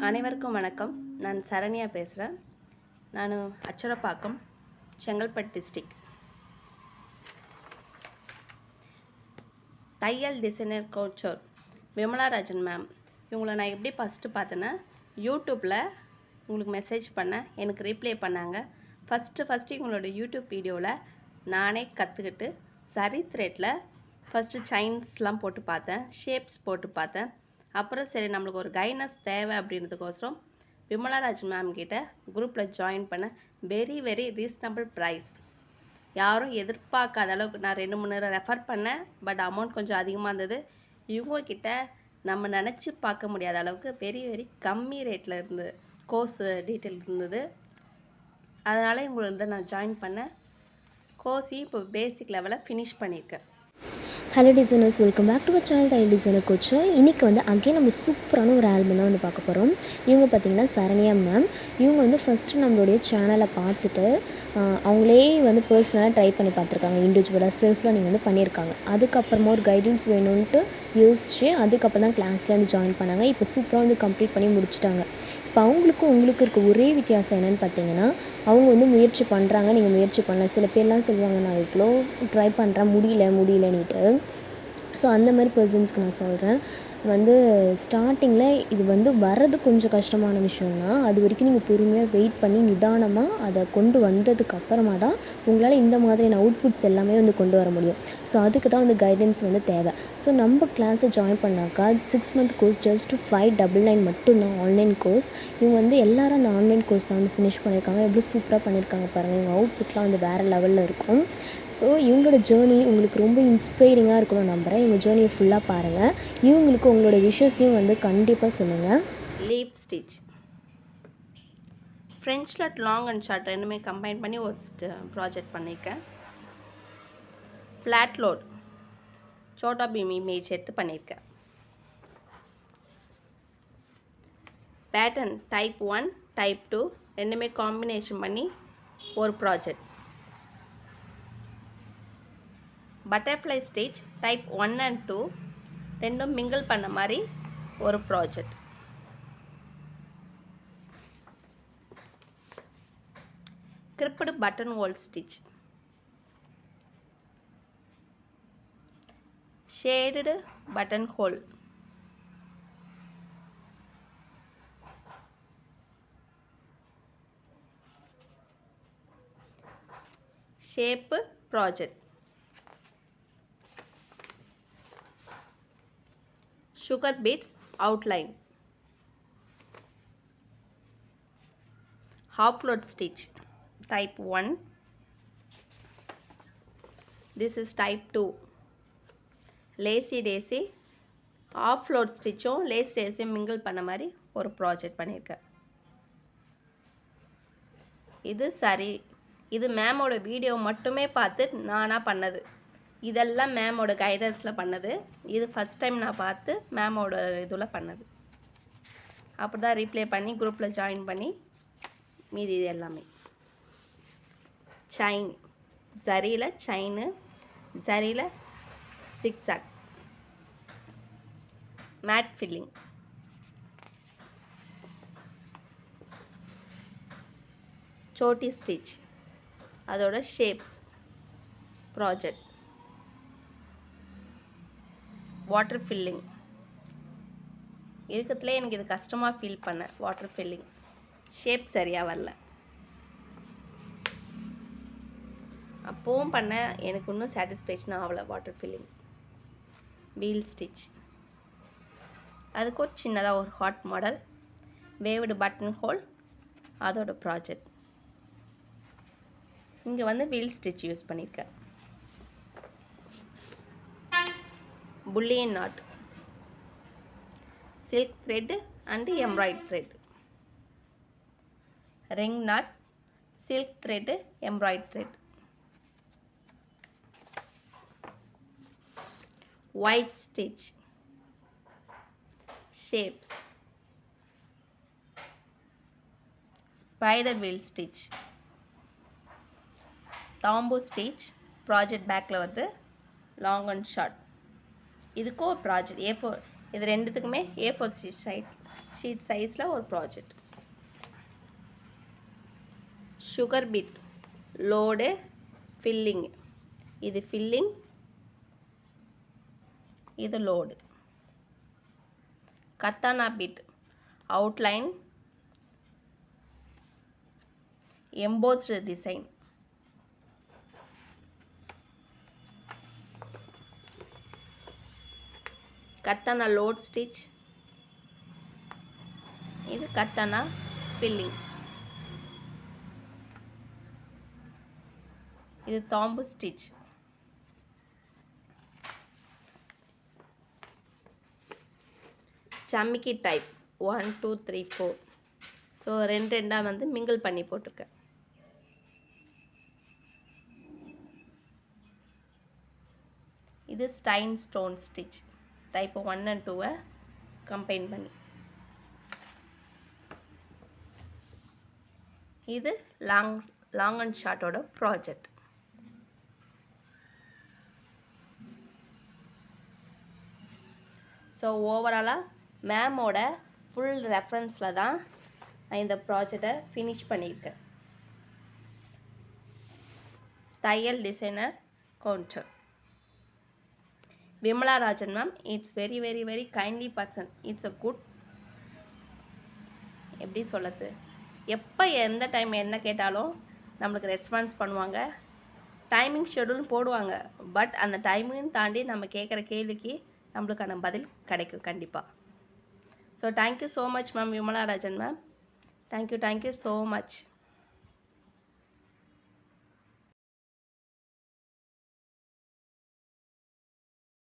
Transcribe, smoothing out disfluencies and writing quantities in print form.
அனைவருக்கும் வணக்கம். நான் சரண்யா பேசுகிறேன். நான் அச்சரப்பாக்கம், செங்கல்பட்டு டிஸ்ட்ரிக்ட். தையல் டிசைனர் கோச்சர் விமலாராஜன் மேம், இவங்களை நான் எப்படி ஃபஸ்ட்டு பார்த்தேன்னா, யூடியூப்பில் உங்களுக்கு மெசேஜ் பண்ணேன், எனக்கு ரிப்ளை பண்ணாங்க. ஃபஸ்ட்டு இவங்களோட யூடியூப் வீடியோவில் நானே கற்றுக்கிட்டு சரி த்ரெட்டில் ஃபஸ்ட்டு செயின்ஸ்லாம் போட்டு பார்த்தேன், ஷேப்ஸ் போட்டு பார்த்தேன். அப்புறம் சரி நம்மளுக்கு ஒரு கைட்னஸ் தேவை அப்படின்றதுக்கோசரம் விமலாராஜ் மேம் கிட்ட குரூப்பில் ஜாயின் பண்ண. வெரி ரீசனபிள் ப்ரைஸ், யாரும் எதிர்பார்க்காத அளவுக்கு. நான் 2-3 ரெஃபர் பண்ணேன், பட் அமௌண்ட் கொஞ்சம் அதிகமாக இருந்தது. இவங்கக்கிட்ட நம்ம நினச்சி பார்க்க முடியாத அளவுக்கு வெரி கம்மி ரேட்டில் இருந்தது. கோர்ஸு டீட்டெயில் இருந்தது. அதனால் இவங்களை நான் ஜாயின் பண்ணேன். கோர்ஸையும் இப்போ பேசிக் லெவலில் ஃபினிஷ் பண்ணியிருக்கேன். Hello designers, welcome back to our channel தையல் டிசைனர் கோச்சு. இன்றைக்கி வந்து அகைன் நம்ம சூப்பரான ஒரு ஆல்பம் தான் வந்து பார்க்க போகிறோம். இவங்க பார்த்திங்கன்னா சரண்யா மேம். இவங்க வந்து ஃபஸ்ட்டு நம்மளுடைய சேனலை பார்த்துட்டு அவங்களே வந்து பர்சனலாக ட்ரை பண்ணி பார்த்துருக்காங்க. இண்டிவிஜுவலாக செல்ஃப் லேர்னிங் வந்து பண்ணியிருக்காங்க. அதுக்கப்புறமா ஒரு கைடன்ஸ் வேணும்ன்ட்டு யோசித்து அதுக்கப்புறம் தான் கிளாஸில் வந்து ஜாயின் பண்ணாங்க. இப்போ சூப்பராக வந்து கம்ப்ளீட் பண்ணி முடிச்சிட்டாங்க. இப்போ அவங்களுக்கும் உங்களுக்கு இருக்க ஒரே வித்தியாசம் என்னென்னு பார்த்தீங்கன்னா, அவங்க வந்து முயற்சி பண்ணுறாங்க, நீங்கள் முயற்சி பண்ணல. சில பேர்லாம் சொல்லுவாங்க, நான் இவ்வளோ ட்ரை பண்ணுறேன் முடியலன்னுட்டு. ஸோ அந்த மாதிரி பர்சன்ஸ்க்கு நான் சொல்கிறேன், வந்து ஸ்டார்டிங்கில் இது வந்து வர்றது கொஞ்சம் கஷ்டமான விஷயம்னா, அது வரைக்கும் நீங்கள் பொறுமையாக வெயிட் பண்ணி நிதானமாக அதை கொண்டு வந்ததுக்கப்புறமா தான் உங்களால் இந்த மாதிரியான அவுட்புட்ஸ் எல்லாமே வந்து கொண்டு வர முடியும். ஸோ அதுக்கு தான் வந்து கைடன்ஸ் வந்து தேவை. ஸோ நம்ம கிளாஸை ஜாயின் பண்ணாக்கா 6 மந்த் கோர்ஸ் ஜஸ்ட் 599 மட்டும்தான் ஆன்லைன் கோர்ஸ். இவங்க வந்து எல்லோரும் அந்த ஆன்லைன் கோர்ஸ் தான் வந்து ஃபினிஷ் பண்ணியிருக்காங்க. எவ்வளோ சூப்பராக பண்ணியிருக்காங்க பாருங்கள். இவங்க அவுட்புட்லாம் வந்து வேறு லெவலில் இருக்கும். ஸோ இவங்களோட ஜேர்னி உங்களுக்கு ரொம்ப இன்ஸ்பைரிங்காக இருக்கணும்னு நம்புகிறேன். இவங்க ஜேர்னியை ஃபுல்லாக பாருங்கள். இவங்களுக்கு உங்களோட விஷயத்தையும் வந்து கண்டிப்பாக சொல்லுங்கள். லீப் ஸ்டிச் ஃப்ரெஞ்சில் லாங் அண்ட் ஷார்ட் ரெண்டுமே கம்பைன் பண்ணி ஒரு ப்ராஜெக்ட் பண்ணியிருக்கேன். Flat load Chhota Bheem image எடுத்து பண்ணியிருக்கேன். பேட்டர்ன் டைப் 1 டைப் 2 ரெண்டுமே காம்பினேஷன் பண்ணி ஒரு project. Butterfly stitch type 1 and 2 ரெண்டும் மிங்கிள் பண்ண மாதிரி ஒரு ப்ராஜெக்ட். கிரிப்டு button hole stitch, shaded button hole, shape project, sugar beads outline, half load stitch type 1, this is type 2, lacy daisy half load stitchம் lacy daisy mingle பண்ண மாதிரி ஒரு project பண்ணியிருக்கேன். இது சரி, இது மேமோட வீடியோ மட்டுமே பார்த்து நானாக பண்ணது. இதெல்லாம் மேமோட கைடன்ஸில் பண்ணது. இது ஃபஸ்ட் டைம் நான் பார்த்து மேமோட இதில் பண்ணது. அப்படி தான் ரீப்ளே பண்ணி குரூப்பில் ஜாயின் பண்ணி மீதி இது எல்லாமே. செயின் ஜரியில் செயினு, ஜரியில் சிக்ஸாக், மேட் ஃபில்லிங், சோட்டி ஸ்டிச், அதோட ஷேப்ஸ் ப்ராஜெக்ட், வாட்டர் ஃபில்லிங். இருக்கிறதுலே எனக்கு இது கஷ்டமாக ஃபீல் பண்ணேன். வாட்டர் ஃபில்லிங் ஷேப் சரியாக வரல. அப்போவும் பண்ண எனக்கு இன்னும் சாட்டிஸ்ஃபேக்ஷன் ஆகலை. வாட்டர் ஃபில்லிங், வீல் ஸ்டிச், அதுக்கு ஒரு சின்னதாக ஒரு hot model, waved button hole, அதோட ப்ராஜெக்ட். இங்கே வந்து வீல் ஸ்டிச் யூஸ் பண்ணியிருக்கேன். Bullion knot, silk thread and embroid thread, ring knot, silk thread, embroid thread, white stitch, shapes, spider wheel stitch, தாம்பூ stitch project பேக்கில் வந்து லாங் அண்ட் ஷார்ட். இதுக்கும் ஒரு project A4 இது ரெண்டுத்துக்குமே A4 ஷீட் சைஸில் ஒரு project. Sugar bead load filling. இது ஃபில்லிங், இது லோடு. கத்தானா பீட் அவுட்லைன், எம்போஸ்டு டிசைன். கத்தானா லோட் ஸ்டிச், இது கத்தானா ஃபில்லிங். இது தாம்பு ஸ்டிச். சம்மிக்கி டைப் 1 2 3 4. ஸோ ரெண்டாக வந்து மிங்கிள் பண்ணி போட்டிருக்கேன். இது ஸ்டைன் stone stitch type 1 and 2 combine பண்ணி. இது லாங் அண்ட் ஷார்ட்டோட ப்ராஜெக்ட். ஸோ ஓவராலாக மேமோட ஃபுல் ரெஃபரன்ஸில் தான் நான் இந்த ப்ராஜெக்டை ஃபினிஷ் பண்ணியிருக்கேன். தையல் டிசைனர் கவுண்டர் Vimala Rajan ma'am. It's very very very kindly person. It's a good, எப்படி சொல்லுது, எப்போ எந்த டைம் என்ன கேட்டாலும் நம்மளுக்கு ரெஸ்பான்ஸ் பண்ணுவாங்க. டைமிங் ஷெடியூல் போடுவாங்க. பட் அந்த டைமிங் தாண்டி நம்ம கேட்குற கேள்விக்கு நம்மளுக்கான பதில் கிடைக்கும் கண்டிப்பாக. So thank you so much ma'am Vimala Rajan ma'am. Thank you so much.